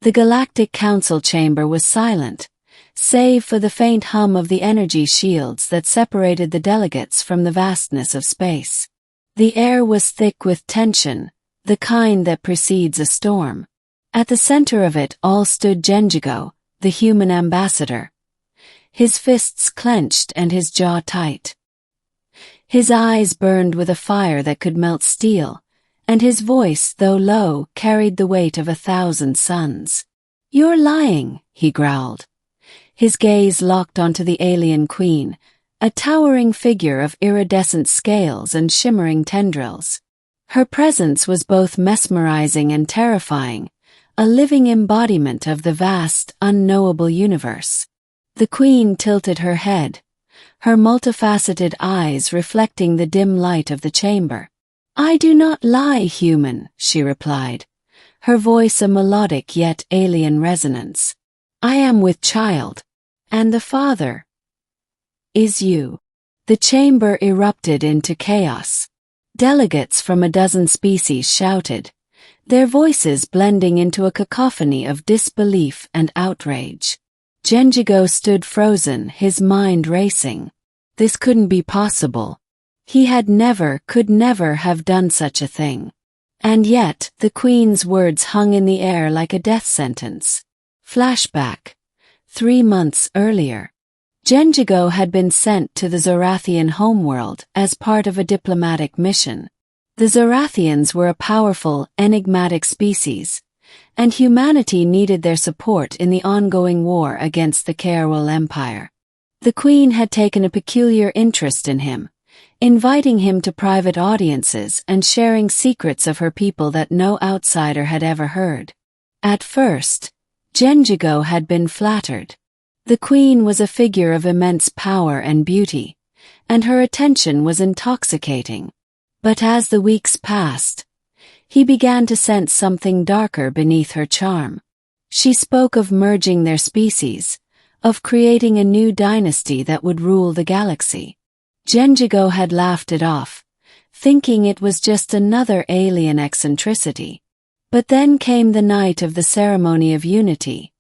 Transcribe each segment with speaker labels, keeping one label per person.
Speaker 1: The Galactic Council chamber was silent, save for the faint hum of the energy shields that separated the delegates from the vastness of space. The air was thick with tension, the kind that precedes a storm. At the center of it all stood Genjigo, the human ambassador, his fists clenched and his jaw tight. His eyes burned with a fire that could melt steel, and his voice, though low, carried the weight of 1,000 suns. "You're lying," he growled. His gaze locked onto the alien queen, a towering figure of iridescent scales and shimmering tendrils. Her presence was both mesmerizing and terrifying, a living embodiment of the vast, unknowable universe. The queen tilted her head, her multifaceted eyes reflecting the dim light of the chamber. "I do not lie, human," she replied, her voice a melodic yet alien resonance. "I am with child, and the father is you." The chamber erupted into chaos. Delegates from a dozen species shouted, their voices blending into a cacophony of disbelief and outrage. Genjigo stood frozen, his mind racing. This couldn't be possible. He could never have done such a thing. And yet, the queen's words hung in the air like a death sentence. Flashback. 3 months earlier, Genjigo had been sent to the Zorathian homeworld as part of a diplomatic mission. The Zorathians were a powerful, enigmatic species, and humanity needed their support in the ongoing war against the Kaerwal Empire. The queen had taken a peculiar interest in him, inviting him to private audiences and sharing secrets of her people that no outsider had ever heard. At first, Genjigo had been flattered. The queen was a figure of immense power and beauty, and her attention was intoxicating. But as the weeks passed, he began to sense something darker beneath her charm. She spoke of merging their species, of creating a new dynasty that would rule the galaxy. Genjigo had laughed it off, thinking it was just another alien eccentricity. But then came the night of the ceremony of unity,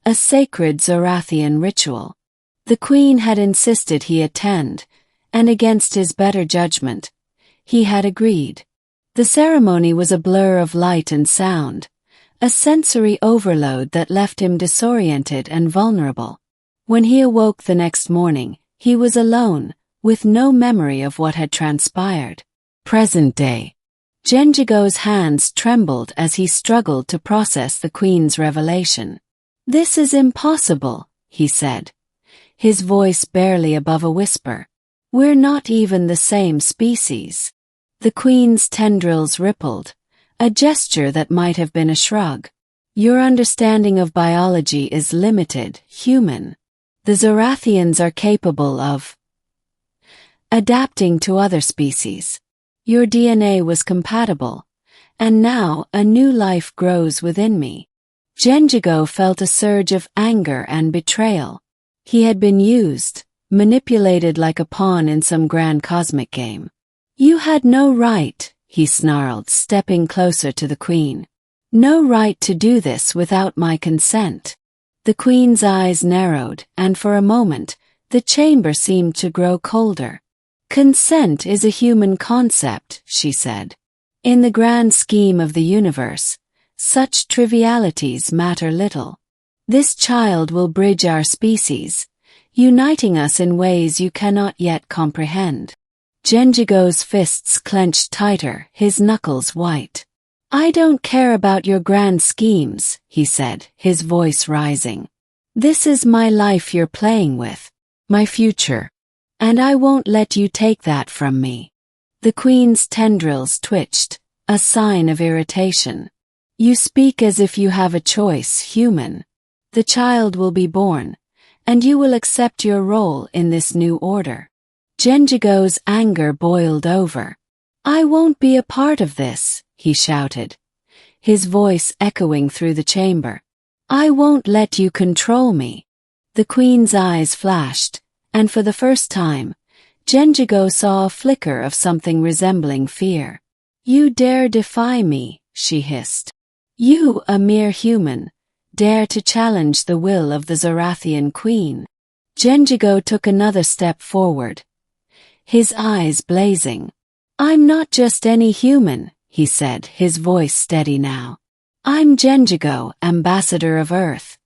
Speaker 1: a sacred Zorathian ritual. The queen had insisted he attend, and against his better judgment, he had agreed. The ceremony was a blur of light and sound, a sensory overload that left him disoriented and vulnerable. When he awoke the next morning, he was alone, with no memory of what had transpired. Present day. Genjigo's hands trembled as he struggled to process the queen's revelation. "This is impossible," he said, his voice barely above a whisper. "We're not even the same species." The queen's tendrils rippled, a gesture that might have been a shrug. "Your understanding of biology is limited, human. The Zorathians are capable of adapting to other species. Your DNA was compatible, and now a new life grows within me." Genjigo felt a surge of anger and betrayal. He had been used, manipulated like a pawn in some grand cosmic game. "You had no right," he snarled, stepping closer to the queen. "No right to do this without my consent." The queen's eyes narrowed, and for a moment, the chamber seemed to grow colder. "Consent is a human concept," she said. "In the grand scheme of the universe, such trivialities matter little. This child will bridge our species, uniting us in ways you cannot yet comprehend." Genjigo's fists clenched tighter, his knuckles white. "I don't care about your grand schemes," he said, his voice rising. "This is my life you're playing with, my future, and I won't let you take that from me." The queen's tendrils twitched, a sign of irritation. "You speak as if you have a choice, human. The child will be born, and you will accept your role in this new order." Genjigo's anger boiled over. "I won't be a part of this," he shouted, his voice echoing through the chamber. "I won't let you control me." The queen's eyes flashed, and for the first time, Genjigo saw a flicker of something resembling fear. "You dare defy me," she hissed. "You, a mere human, dare to challenge the will of the Zorathian queen. Genjigo took another step forward, his eyes blazing. "I'm not just any human," he said, his voice steady now. "I'm Genjigo, ambassador of Earth,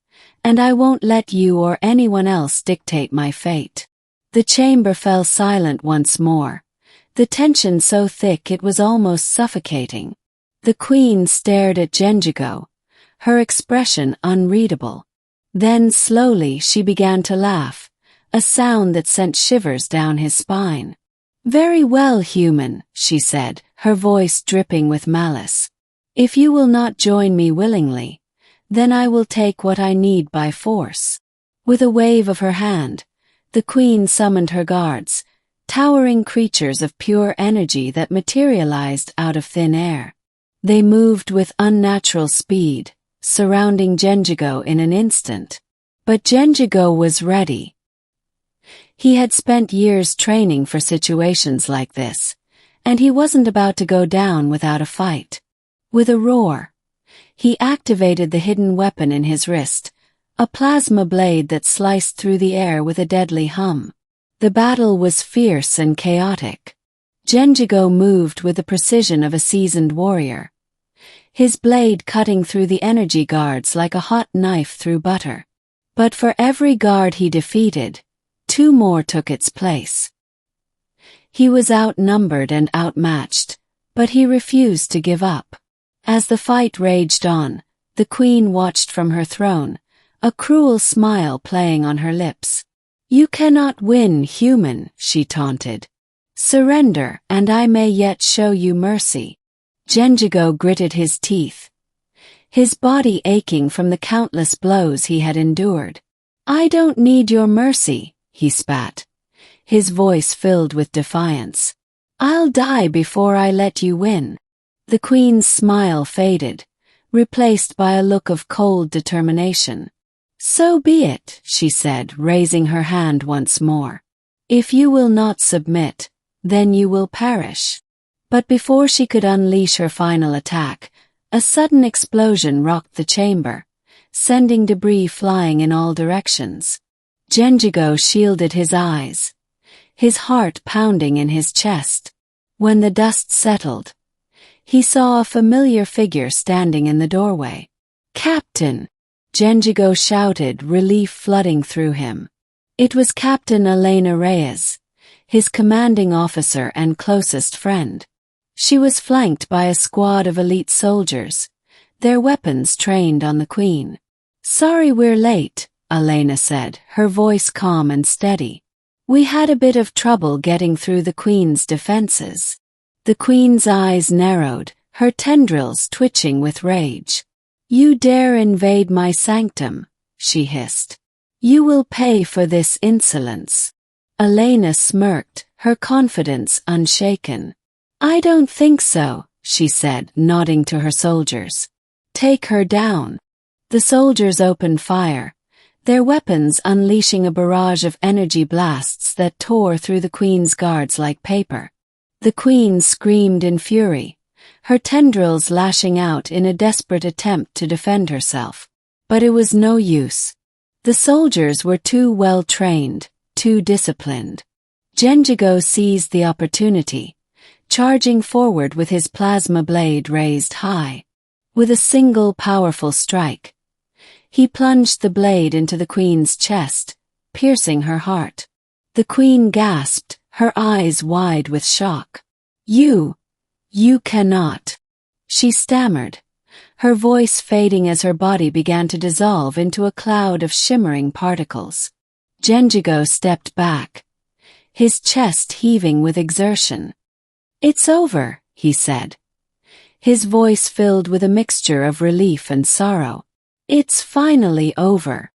Speaker 1: and I won't let you or anyone else dictate my fate." The chamber fell silent once more, the tension so thick it was almost suffocating. The queen stared at Genjigo, her expression unreadable. Then slowly she began to laugh, a sound that sent shivers down his spine. "Very well, human," she said, her voice dripping with malice. "If you will not join me willingly, then I will take what I need by force." With a wave of her hand, the queen summoned her guards, towering creatures of pure energy that materialized out of thin air. They moved with unnatural speed, surrounding Genjigo in an instant. But Genjigo was ready. He had spent years training for situations like this, and he wasn't about to go down without a fight. With a roar, he activated the hidden weapon in his wrist, a plasma blade that sliced through the air with a deadly hum. The battle was fierce and chaotic. Genjigo moved with the precision of a seasoned warrior, his blade cutting through the energy guards like a hot knife through butter. But for every guard he defeated, 2 more took its place. He was outnumbered and outmatched, but he refused to give up. As the fight raged on, the queen watched from her throne, a cruel smile playing on her lips. "You cannot win, human," she taunted. "Surrender, and I may yet show you mercy." Genjigo gritted his teeth, his body aching from the countless blows he had endured. "I don't need your mercy," he spat, his voice filled with defiance. "I'll die before I let you win." The queen's smile faded, replaced by a look of cold determination. "So be it," she said, raising her hand once more. "If you will not submit, then you will perish." But before she could unleash her final attack, a sudden explosion rocked the chamber, sending debris flying in all directions. Genjigo shielded his eyes, his heart pounding in his chest. When the dust settled, he saw a familiar figure standing in the doorway. "Captain!" Genjigo shouted, relief flooding through him. It was Captain Elena Reyes, his commanding officer and closest friend. She was flanked by a squad of elite soldiers, their weapons trained on the queen. "Sorry we're late," Elena said, her voice calm and steady. "We had a bit of trouble getting through the queen's defenses." The queen's eyes narrowed, her tendrils twitching with rage. "You dare invade my sanctum," she hissed. "You will pay for this insolence." Elena smirked, her confidence unshaken. "I don't think so," she said, nodding to her soldiers. "Take her down." The soldiers opened fire, their weapons unleashing a barrage of energy blasts that tore through the queen's guards like paper. The queen screamed in fury, her tendrils lashing out in a desperate attempt to defend herself. But it was no use. The soldiers were too well trained, too disciplined. Genjigo seized the opportunity, charging forward with his plasma blade raised high. With a single powerful strike, he plunged the blade into the queen's chest, piercing her heart. The queen gasped, her eyes wide with shock. You cannot," she stammered, her voice fading as her body began to dissolve into a cloud of shimmering particles. Genjigo stepped back, his chest heaving with exertion. "It's over," he said, his voice filled with a mixture of relief and sorrow. "It's finally over."